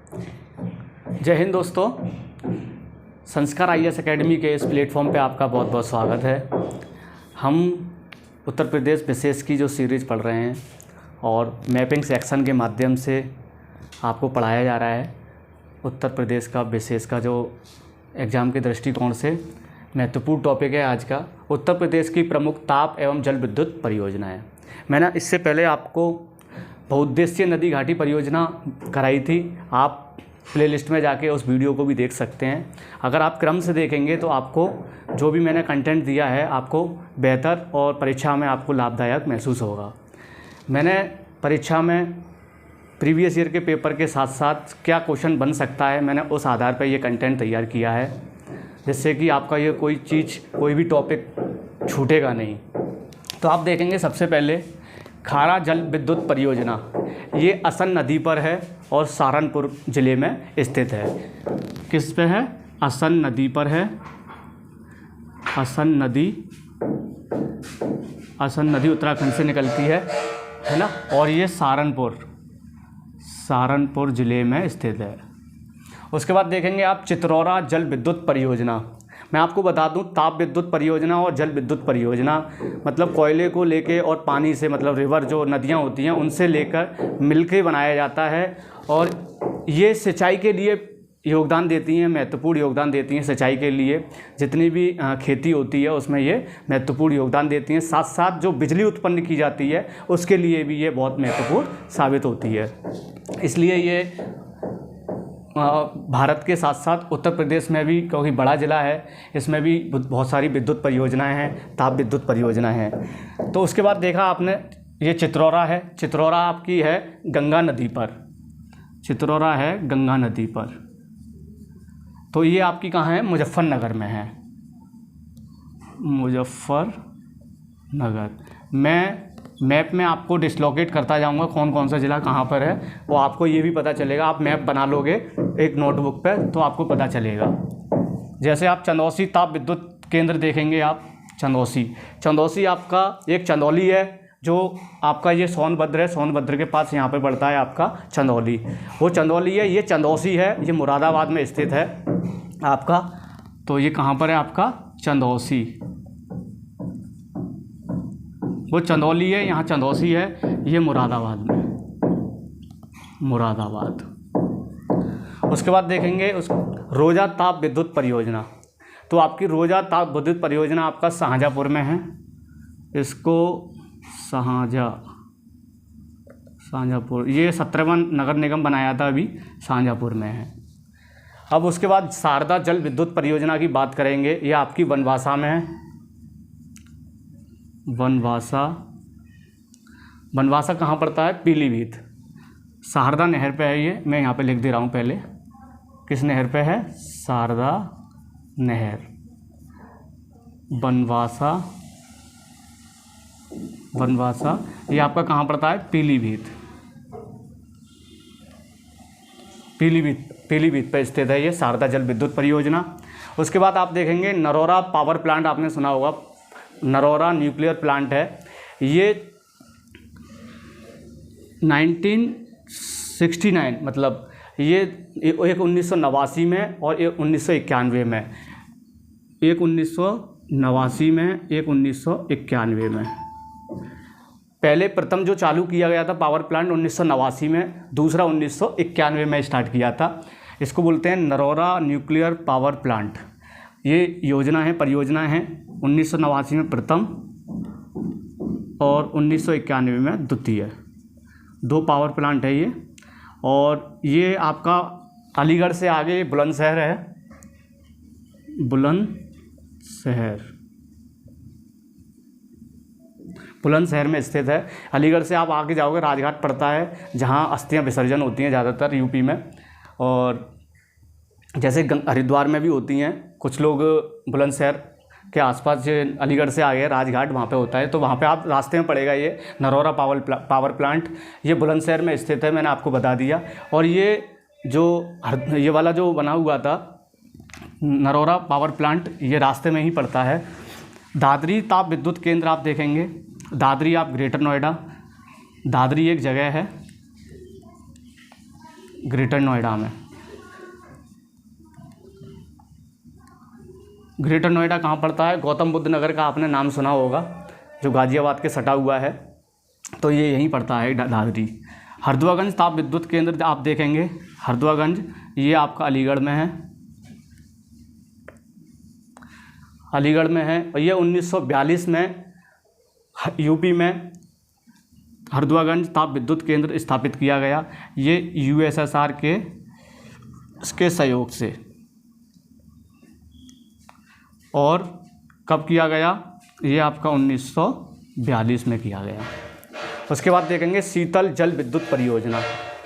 जय हिंद दोस्तों, संस्कार IAS एकेडमी के इस प्लेटफॉर्म पे आपका बहुत बहुत स्वागत है। हम उत्तर प्रदेश विशेष की जो सीरीज़ पढ़ रहे हैं और मैपिंग सेक्शन के माध्यम से आपको पढ़ाया जा रहा है। उत्तर प्रदेश का विशेष का जो एग्ज़ाम के दृष्टिकोण से महत्वपूर्ण टॉपिक है आज का, उत्तर प्रदेश की प्रमुख ताप एवं जल विद्युत परियोजनाएँ। मैंने इससे पहले आपको बहुउद्देशीय नदी घाटी परियोजना कराई थी। आप प्लेलिस्ट में जाके उस वीडियो को भी देख सकते हैं। अगर आप क्रम से देखेंगे तो आपको जो भी मैंने कंटेंट दिया है आपको बेहतर और परीक्षा में आपको लाभदायक महसूस होगा। मैंने परीक्षा में प्रीवियस ईयर के पेपर के साथ साथ क्या क्वेश्चन बन सकता है, मैंने उस आधार पर ये कंटेंट तैयार किया है, जिससे कि आपका ये कोई भी टॉपिक छूटेगा नहीं। तो आप देखेंगे सबसे पहले खारा जल विद्युत परियोजना, ये असन नदी पर है और सहारनपुर ज़िले में स्थित है। किस पे है? असन नदी पर है। असन नदी उत्तराखंड से निकलती है ना, और ये सहारनपुर ज़िले में स्थित है। उसके बाद देखेंगे आप चित्रौरा जल विद्युत परियोजना। मैं आपको बता दूं, ताप विद्युत परियोजना और जल विद्युत परियोजना मतलब कोयले को लेके और पानी से, मतलब रिवर जो नदियां होती हैं उनसे लेकर मिलके बनाया जाता है, और ये सिंचाई के लिए योगदान देती हैं, महत्वपूर्ण योगदान देती हैं। सिंचाई के लिए जितनी भी खेती होती है उसमें ये महत्वपूर्ण योगदान देती हैं। साथ साथ जो बिजली उत्पन्न की जाती है उसके लिए भी ये बहुत महत्वपूर्ण साबित होती है। इसलिए ये भारत के साथ साथ उत्तर प्रदेश में भी, क्योंकि बड़ा ज़िला है, इसमें भी बहुत सारी विद्युत परियोजनाएं हैं, ताप विद्युत परियोजनाएं हैं। तो उसके बाद देखा आपने, ये चित्रौरा है। चित्रौरा आपकी है गंगा नदी पर। चित्रौरा है गंगा नदी पर। तो ये आपकी कहाँ है? मुजफ्फरनगर में है। मुजफ्फरनगर। मैं मैप में आपको डिसलोकेट करता जाऊंगा कौन कौन सा ज़िला कहाँ पर है, वो आपको ये भी पता चलेगा। आप मैप बना लोगे एक नोटबुक पे तो आपको पता चलेगा। जैसे आप चंदौसी ताप विद्युत केंद्र देखेंगे, आप चंदौसी आपका एक चंदौली है, जो आपका ये सोनभद्र है, सोनभद्र के पास यहाँ पे पड़ता है आपका चंदौली, वो चंदौली है। ये चंदौसी है, ये मुरादाबाद में स्थित है आपका। तो ये कहाँ पर है आपका? चंदौसी। वो चंदौली है, यहाँ चंदौसी है, ये मुरादाबाद में, मुरादाबाद। उसके बाद देखेंगे रोजा ताप विद्युत परियोजना। तो आपकी रोजा ताप विद्युत परियोजना आपका शाहजहाँपुर में है। इसको शाहजहाँपुर, ये 17वां नगर निगम बनाया था, अभी शाहजहाँपुर में है। अब उसके बाद शारदा जल विद्युत परियोजना की बात करेंगे। ये आपकी बनवासा में है। बनवासा कहाँ पड़ता है? पीलीभीत। शारदा नहर पे है ये, मैं यहाँ पे लिख दे रहा हूँ पहले। किस नहर पे है? शारदा नहर। बनवासा ये आपका कहाँ पड़ता है? पीलीभीत पे स्थित है ये शारदा जल विद्युत परियोजना। उसके बाद आप देखेंगे नरौरा पावर प्लांट, आपने सुना होगा, नरौरा न्यूक्लियर प्लांट है। ये 1969 मतलब ये एक 1989 में और एक 1991 में, एक 1989 में, एक 1991 में। पहले प्रथम जो चालू किया गया था पावर प्लांट 1989 में, दूसरा 1991 में स्टार्ट किया था। इसको बोलते हैं नरौरा न्यूक्लियर पावर प्लांट। ये योजना है, परियोजना है। 1989 में प्रथम और 1991 में द्वितीय, 2 पावर प्लांट है ये। और ये आपका अलीगढ़ से आगे बुलंदशहर है, बुलंदशहर में स्थित है। अलीगढ़ से आप आगे जाओगे, राजघाट पड़ता है, जहाँ अस्थियां विसर्जन होती हैं ज़्यादातर यूपी में, और जैसे हरिद्वार में भी होती हैं। कुछ लोग बुलंदशहर के आसपास, जो अलीगढ़ से आगे राजघाट वहाँ पे होता है, तो वहाँ पे आप रास्ते में पड़ेगा ये नरौरा पावर प्लांट। ये बुलंदशहर में स्थित है, मैंने आपको बता दिया। और ये वाला जो बना हुआ था नरौरा पावर प्लांट, ये रास्ते में ही पड़ता है। दादरी ताप विद्युत केंद्र आप देखेंगे, दादरी, आप ग्रेटर नोएडा, दादरी एक जगह है, ग्रेटर नोएडा में। ग्रेटर नोएडा कहाँ पड़ता है? गौतम बुद्ध नगर का आपने नाम सुना होगा, जो गाज़ियाबाद के सटा हुआ है, तो ये यहीं पड़ता है दादरी। हरदुआगंज ताप विद्युत केंद्र आप देखेंगे, हरदुआगंज ये आपका अलीगढ़ में है, अलीगढ़ में है। और ये 1942 में यूपी में हरदुआगंज ताप विद्युत केंद्र स्थापित किया गया, ये यूएसएसआर के इसके सहयोग से। और कब किया गया? ये आपका 1942 में किया गया। उसके बाद देखेंगे शीतल जल विद्युत परियोजना।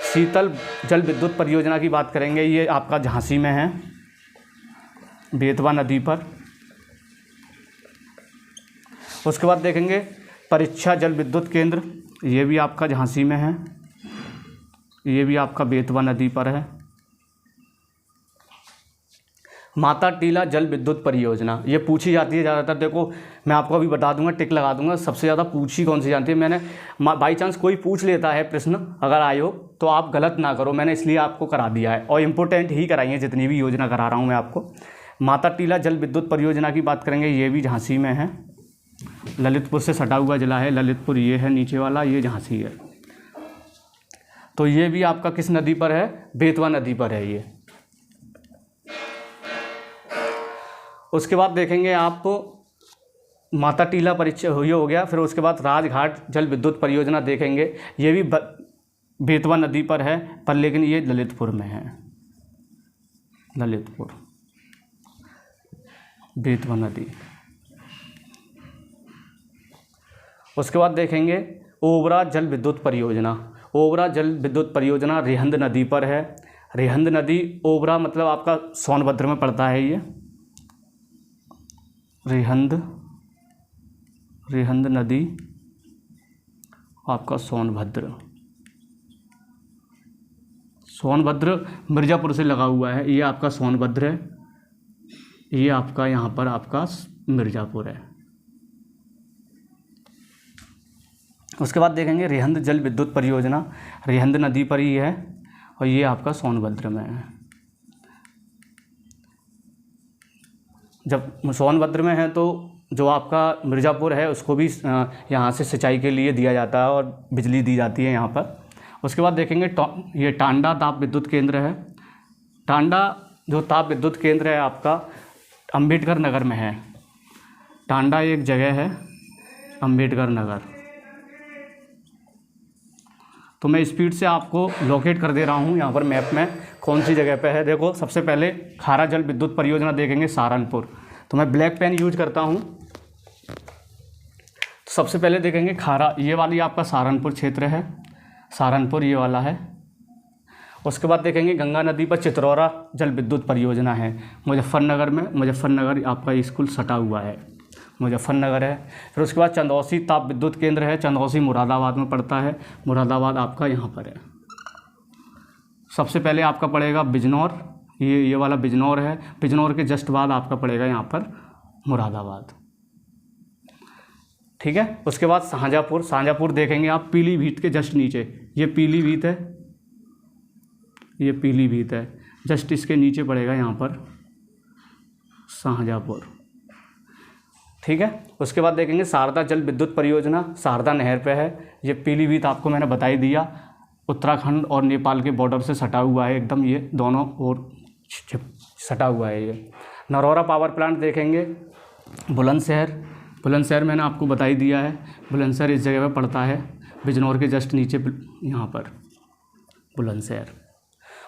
शीतल जल विद्युत परियोजना की बात करेंगे, ये आपका झांसी में है, बेतवा नदी पर। उसके बाद देखेंगे परीक्षा जल विद्युत केंद्र, ये भी आपका झांसी में है, ये भी आपका बेतवा नदी पर है। माता टीला जल विद्युत परियोजना, ये पूछी जाती है ज़्यादातर। देखो मैं आपको अभी बता दूंगा, टिक लगा दूंगा, सबसे ज़्यादा पूछी कौन सी जाती है। मैंने बाई चांस कोई पूछ लेता है प्रश्न अगर आए हो तो आप गलत ना करो, मैंने इसलिए आपको करा दिया है, और इम्पोर्टेंट ही कराई है जितनी भी योजना करा रहा हूँ मैं आपको। माता टीला जल विद्युत परियोजना की बात करेंगे, ये भी झांसी में है, ललितपुर से सटा हुआ जिला है ललितपुर, ये है नीचे वाला, ये झांसी है। तो ये भी आपका किस नदी पर है? बेतवा नदी पर है ये। उसके बाद देखेंगे आप माता टीला परीक्षा ये हो गया। फिर उसके बाद राजघाट जल विद्युत परियोजना देखेंगे, ये भी बेतवा नदी पर है, पर लेकिन ये ललितपुर में है, ललितपुर बेतवा नदी। उसके बाद देखेंगे ओबरा जल विद्युत परियोजना। ओबरा जल विद्युत परियोजना रिहंद नदी पर है। रिहंद नदी, ओबरा मतलब आपका सोनभद्र में पड़ता है ये, रिहंद नदी आपका सोनभद्र मिर्ज़ापुर से लगा हुआ है, ये आपका सोनभद्र है, ये आपका यहाँ पर आपका मिर्ज़ापुर है। उसके बाद देखेंगे रिहंद जल विद्युत परियोजना, रिहंद नदी पर ही है, और ये आपका सोनभद्र में है। जब सोनभद्र में है तो जो आपका मिर्ज़ापुर है उसको भी यहाँ से सिंचाई के लिए दिया जाता है और बिजली दी जाती है यहाँ पर। उसके बाद देखेंगे ये टांडा ताप विद्युत केंद्र है। टांडा जो ताप विद्युत केंद्र है आपका अंबेडकर नगर में है। टांडा एक जगह है अंबेडकर नगर। तो मैं स्पीड से आपको लोकेट कर दे रहा हूँ यहाँ पर मैप में कौन सी जगह पे है। देखो सबसे पहले खारा जल विद्युत परियोजना देखेंगे सहारनपुर, तो मैं ब्लैक पेन यूज करता हूँ। तो सबसे पहले देखेंगे खारा, ये वाली आपका सहारनपुर क्षेत्र है, सहारनपुर ये वाला है। उसके बाद देखेंगे गंगा नदी पर चित्रौरा जल विद्युत परियोजना है मुजफ्फरनगर में, मुजफ्फरनगर आपका स्कूल सटा हुआ है, मुजफ्फरनगर है। फिर उसके बाद चंदौसी ताप विद्युत केंद्र है, चंदौसी मुरादाबाद में पड़ता है, मुरादाबाद आपका यहाँ पर है। सबसे पहले आपका पड़ेगा बिजनौर, ये वाला बिजनौर है, बिजनौर के जस्ट बाद आपका पड़ेगा यहाँ पर मुरादाबाद, ठीक है। उसके बाद शाहजहाँपुर, शाहजहाँपुर देखेंगे आप पीलीभीत के जस्ट नीचे, ये पीलीभीत है, ये पीलीभीत है, जस्ट इसके नीचे पड़ेगा यहाँ पर शाहजहाँपुर, ठीक है। उसके बाद देखेंगे शारदा जल विद्युत परियोजना, शारदा नहर पे है, ये पीलीभीत आपको मैंने बता ही दिया, उत्तराखंड और नेपाल के बॉर्डर से सटा हुआ है एकदम, ये दोनों ओर सटा हुआ है ये। नरौरा पावर प्लांट देखेंगे बुलंदशहर, बुलंदशहर मैंने आपको बता ही दिया है, बुलंदशहर इस जगह पे पड़ता है, बिजनौर के जस्ट नीचे यहाँ पर बुलंदशहर।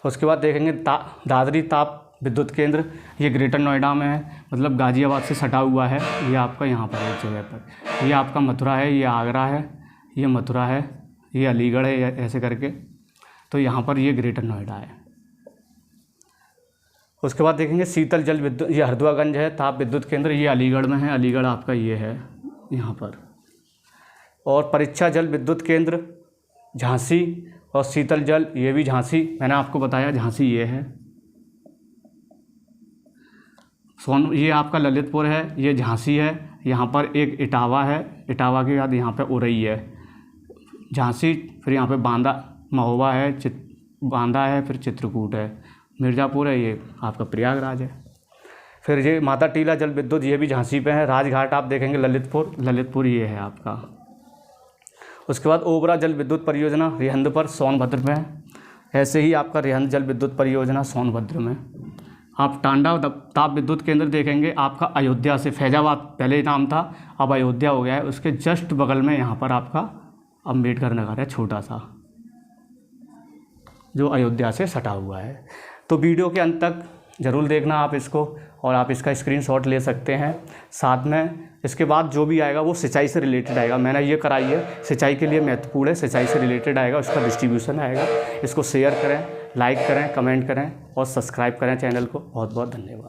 उसके बाद देखेंगे दादरी ताप विद्युत केंद्र, ये ग्रेटर नोएडा में है, मतलब गाज़ियाबाद से सटा हुआ है, ये आपका यहाँ पर है इस जगह पर। ये आपका मथुरा है, ये आगरा है, ये मथुरा है, ये अलीगढ़ है, ऐसे करके, तो यहाँ पर ये ग्रेटर नोएडा है। उसके बाद देखेंगे शीतल जल विद्युत, ये हरदुआगंज है ताप विद्युत केंद्र, ये अलीगढ़ में है, अलीगढ़ आपका ये है यहाँ पर। और परीक्षा जल विद्युत केंद्र झांसी, और शीतल जल ये भी झांसी, मैंने आपको बताया झांसी ये है। ये आपका ललितपुर है, ये झांसी है, यहाँ पर एक इटावा है, इटावा के बाद यहाँ पे उरई है, झांसी, फिर यहाँ पे बांदा महोबा है, बांदा है, फिर चित्रकूट है, मिर्ज़ापुर है, ये आपका प्रयागराज है। फिर ये माता टीला जल विद्युत, ये भी झांसी पे है। राजघाट आप देखेंगे ललितपुर ये है आपका। उसके बाद ओबरा जल विद्युत परियोजना रिहंद पर सोनभद्र में है। ऐसे ही आपका रिहंद जल विद्युत परियोजना सोनभद्र में। आप टांडा ताप विद्युत केंद्र देखेंगे आपका अयोध्या से, फैजाबाद पहले नाम था, अब अयोध्या हो गया है। उसके जस्ट बगल में यहाँ पर आपका अम्बेडकर नगर है, छोटा सा, जो अयोध्या से सटा हुआ है। तो वीडियो के अंत तक ज़रूर देखना आप इसको, और आप इसका स्क्रीनशॉट ले सकते हैं। साथ में इसके बाद जो भी आएगा वो सिंचाई से रिलेटेड आएगा। मैंने ये कराई है, सिंचाई के लिए महत्वपूर्ण है, सिंचाई से रिलेटेड आएगा, उसका डिस्ट्रीब्यूशन आएगा। इसको शेयर करें, लाइक करें, कमेंट करें और सब्सक्राइब करें चैनल को। बहुत बहुत धन्यवाद।